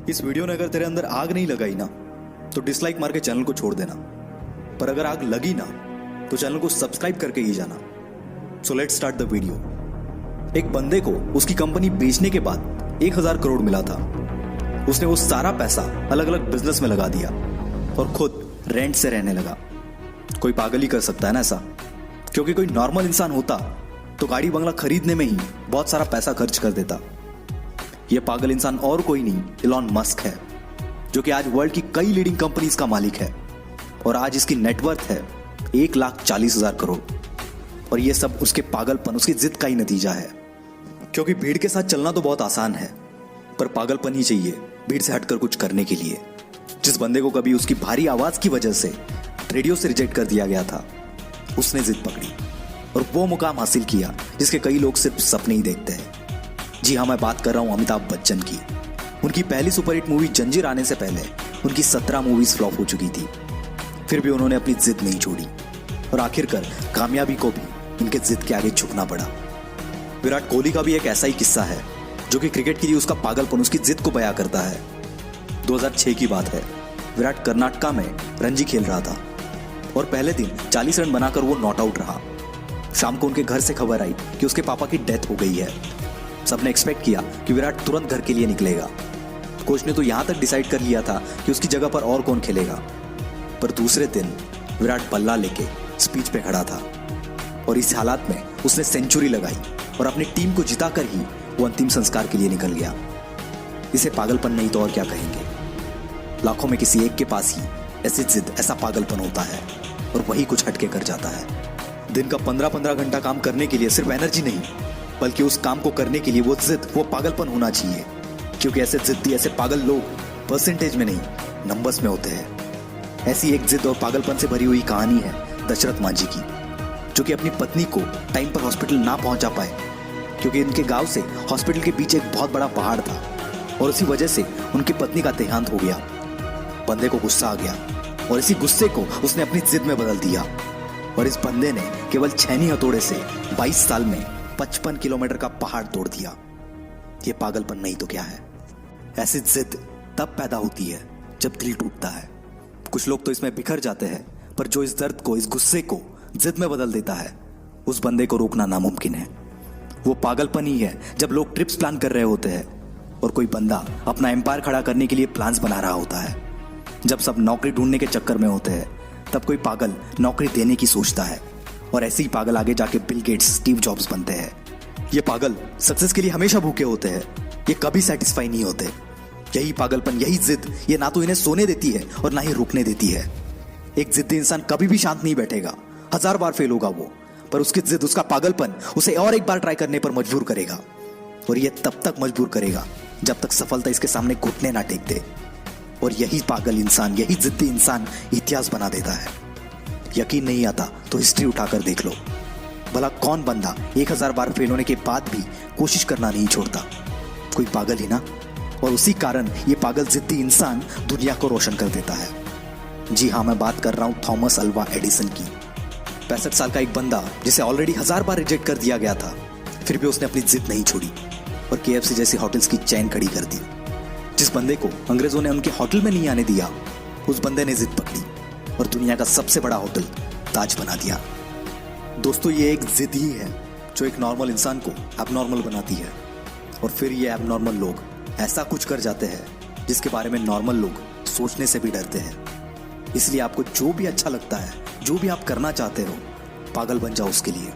इस वीडियो ने अगर तेरे अंदर आग नहीं लगाई ना तो डिसलाइक मार के चैनल को छोड़ देना, पर अगर आग लगी ना तो चैनल को सब्सक्राइब करके ही जाना। So let's start the video. एक बंदे को उसकी कंपनी बेचने के बाद 1000 करोड़ मिला था। उसने वो सारा पैसा अलग अलग बिजनेस में लगा दिया और खुद रेंट से रहने लगा। कोई पागल ही कर सकता है ना ऐसा, क्योंकि कोई नॉर्मल इंसान होता तो गाड़ी बंगला खरीदने में ही बहुत सारा पैसा खर्च कर देता। यह पागल इंसान और कोई नहीं, इलॉन मस्क है, जो कि आज वर्ल्ड की कई लीडिंग कंपनीज का मालिक है और आज इसकी नेटवर्थ है 1,40,000 करोड़। और यह सब उसके पागलपन, उसकी जिद का ही नतीजा है। क्योंकि भीड़ के साथ चलना तो बहुत आसान है, पर पागलपन ही चाहिए भीड़ से हटकर कुछ करने के लिए। जिस बंदे को कभी उसकी भारी आवाज की वजह से रेडियो से रिजेक्ट कर दिया गया था, उसने जिद पकड़ी और वो मुकाम हासिल किया जिसके कई लोग सिर्फ सपने ही देखते हैं। जी हाँ, मैं बात कर रहा हूं अमिताभ बच्चन की। उनकी पहली सुपरहिट मूवी जंजीर आने से पहले उनकी 17 मूवीज फ्लॉप हो चुकी थी, फिर भी उन्होंने अपनी जिद नहीं छोड़ी और आखिरकार कामयाबी को भी उनके जिद के आगे झुकना पड़ा। विराट कोहली का भी एक ऐसा ही किस्सा है, जो कि क्रिकेट के लिए उसका पागलपन, उसकी जिद को बयां करता है। 2006 की बात है। विराट कर्नाटका में रणजी खेल रहा था और पहले दिन 40 रन बनाकर वो नॉट आउट रहा। शाम को उनके घर से खबर आई कि उसके पापा की डेथ हो गई है। सबने एक्सपेक्ट किया कि विराट तुरंत घर के लिए निकलेगा। कोच ने तो यहां तक डिसाइड कर लिया था कि उसकी जगह पर और कौन खेलेगा, पर दूसरे दिन विराट बल्ला लेके स्पीच पे खड़ा था और इस हालात में उसने सेंचुरी लगाई और अपनी टीम को जिताकर ही वो अंतिम संस्कार के लिए निकल गया। इसे पागलपन नहीं तो और क्या कहेंगे। लाखों में किसी एक के पास ही ऐसी जिद, ऐसा पागलपन होता है और वही कुछ हटके कर जाता है। दिन का 15-15 घंटा काम करने के लिए सिर्फ एनर्जी नहीं, बल्कि उस काम को करने के लिए वो जिद, वो पागलपन होना चाहिए। क्योंकि ऐसे जिद्दी, ऐसे पागल लोग परसेंटेज में नहीं, नंबर्स में होते हैं। ऐसी एक जिद और पागलपन से भरी हुई कहानी है दशरथ मांझी की, जो कि अपनी पत्नी को टाइम पर हॉस्पिटल ना पहुंचा पाए, क्योंकि उनके गांव से हॉस्पिटल के पीछे एक बहुत बड़ा पहाड़ था और उसी वजह से उनकी पत्नी का देहांत हो गया। बंदे को गुस्सा आ गया और इसी गुस्से को उसने अपनी जिद में बदल दिया और इस बंदे ने केवल छेनी हथौड़े से 22 साल में 55 किलोमीटर का पहाड़ तोड़ दिया। ये पागलपन नहीं तो क्या है। ऐसी जिद तब पैदा होती है जब दिल टूटता है। कुछ लोग तो इसमें बिखर जाते हैं, पर जो इस दर्द को, इस गुस्से को जिद में बदल देता है, उस बंदे को रोकना नामुमकिन है। वो पागलपन ही है जब लोग ट्रिप्स प्लान कर रहे होते हैं और कोई बंदा अपना एम्पायर खड़ा करने के लिए प्लान्स बना रहा होता है। जब सब नौकरी ढूंढने के चक्कर में होते हैं, तब कोई पागल नौकरी देने की सोचता है और ऐसे ही पागल आगे जाके बिल गेट्स, स्टीव जॉब्स बनते हैं। ये पागल सक्सेस के लिए हमेशा भूखे होते हैं, ये कभी सेटिस्फाई नहीं होते। यही पागलपन, यही जिद, ये ना तो इन्हें सोने देती है और ना ही रुकने देती है। एक जिद्दी इंसान कभी भी शांत नहीं बैठेगा, 1000 बार फेल होगा वो, पर उसकी जिद, उसका पागलपन उसे और एक बार ट्राई करने पर मजबूर करेगा और ये तब तक मजबूर करेगा जब तक सफलता इसके सामने घुटने ना टेक दे। और यही पागल इंसान, यही जिद्दी इंसान इतिहास बना देता है। यकीन नहीं आता तो हिस्ट्री उठाकर देख लो, भला कौन बंदा 1000 बार फेल होने के बाद भी कोशिश करना नहीं छोड़ता। कोई पागल ही ना। और उसी कारण ये पागल जिद्दी इंसान दुनिया को रोशन कर देता है। जी हाँ, मैं बात कर रहा हूं थॉमस अल्वा एडिसन की। 65 साल का एक बंदा जिसे ऑलरेडी 1000 बार रिजेक्ट कर दिया गया था, फिर भी उसने अपनी जिद नहीं छोड़ी और KFC जैसी होटल्स की चेन खड़ी कर दी। जिस बंदे को अंग्रेजों ने उनके होटल में नहीं आने दिया, उस बंदे ने जिद पकड़ी और दुनिया का सबसे बड़ा होटल ताज बना दिया। दोस्तों, ये एक जिद ही है जो एक नॉर्मल इंसान को एबनॉर्मल बनाती है और फिर ये एबनॉर्मल लोग ऐसा कुछ कर जाते हैं जिसके बारे में नॉर्मल लोग सोचने से भी डरते हैं। इसलिए आपको जो भी अच्छा लगता है, जो भी आप करना चाहते हो, पागल बन जाओ उसके लिए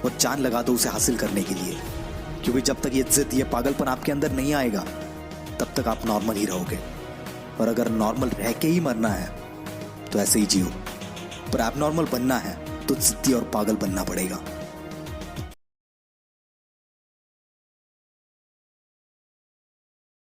और जान लगा दो उसे हासिल करने के लिए। क्योंकि जब तक ये जिद, ये पागलपन आपके अंदर नहीं आएगा, तब तक आप नॉर्मल ही रहोगे। और अगर नॉर्मल रह के ही मरना है तो ऐसे ही जियो, पर एबनॉर्मल बनना है तो जिद्दी और पागल बनना पड़ेगा।